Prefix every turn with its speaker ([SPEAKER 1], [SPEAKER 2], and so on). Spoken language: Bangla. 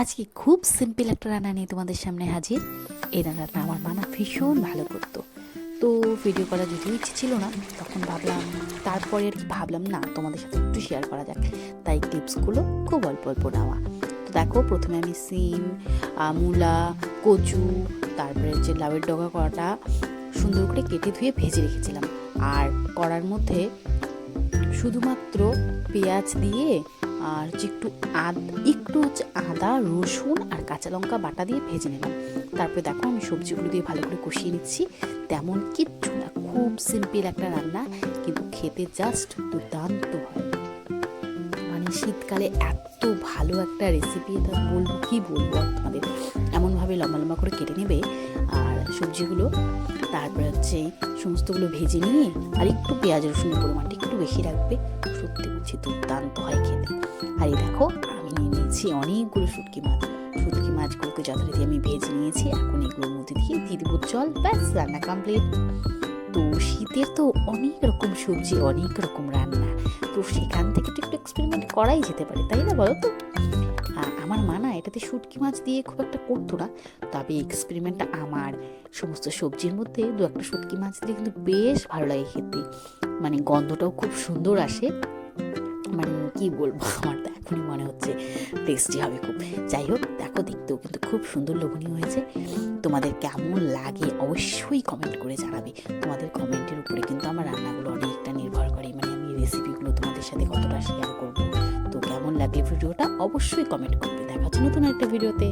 [SPEAKER 1] আজকে খুব সিম্পল একটা রান্না নিয়ে তোমাদের সামনে হাজির। এই রান্নাটা আমার মানা ভীষণ ভালো করতো, তো ভিডিও করার যদিও ইচ্ছে ছিল না, তখন ভাবলাম তারপরে আর কি ভাবলাম না তোমাদের সাথে একটু শেয়ার করা যাক, তাই ক্লিপসগুলো খুব অল্প অল্প নেওয়া। তো দেখো, প্রথমে আমি সিম, মূলা, কচু, তারপরে হচ্ছে লাউয়ের ডগা করাটা সুন্দর করে কেটে ধুয়ে ভেজে রেখেছিলাম। আর কড়ার মধ্যে শুধুমাত্র পেঁয়াজ দিয়ে আর হচ্ছে একটু হচ্ছে আদা, রসুন আর কাঁচা লঙ্কা বাটা দিয়ে ভেজে নিলাম। তারপরে দেখো আমি সবজিগুলো দিয়ে ভালো করে কষিয়ে নিচ্ছি। তেমন কিচ্ছু না, খুব সিম্পল একটা রান্না, কিন্তু খেতে জাস্ট দুর্দান্ত হয়। মানে শীতকালে এত ভালো একটা রেসিপি, এটা বলবো আর তোমাদের। এমনভাবে লম্বা লম্বা করে কেটে নেবে আর সবজিগুলো, তারপরে হচ্ছে সমস্তগুলো ভেজে নিয়ে আর একটু পেঁয়াজ রসুনের পরিমাণটা একটু বেশি রাখবে, সত্যি বলছি দুর্দান্ত হয় খেতে। আর এই দেখো আমি নিয়ে নিয়েছি অনেকগুলো শুটকি মাছগুলোকে যথারীতি আমি ভেজে নিয়েছি। এখন এগুলোর মধ্যে দিয়ে দেবো জল, ব্যাস রান্না কমপ্লিট। তো শীতের তো অনেক রকম সবজি, অনেক রকম রান্না, তো সেখান থেকে তো একটু এক্সপেরিমেন্ট করাই যেতে পারে, তাই না বলো তো? আমার মা না এটাতে শুটকি মাছ দিয়ে খুব একটা করতো না, তবে এক্সপেরিমেন্টটা আমার সমস্ত সবজির মধ্যে দু একটা শুটকি মাছ দিলে কিন্তু বেশ ভালো লাগে খেতে, মানে গন্ধটাও খুব সুন্দর আসে। মানে কি বলবো, আমার তো এখনই মনে হচ্ছে টেস্টি হবে খুব। যাই হোক, দেখো দেখতেও কিন্তু খুব সুন্দর লোভনীয় হয়েছে। তোমাদের কেমন লাগে অবশ্যই কমেন্ট করে জানাবে। তোমাদের কমেন্টের উপরে কিন্তু আমার রান্নাগুলো অনেকটা নির্ভর করে, মানে আমি রেসিপিগুলো তোমাদের সাথে কতটা শেয়ার করবো। তো কেমন লাগে ভিডিওটা অবশ্যই কমেন্ট করবে। দেখা হচ্ছে নতুন একটা ভিডিওতে।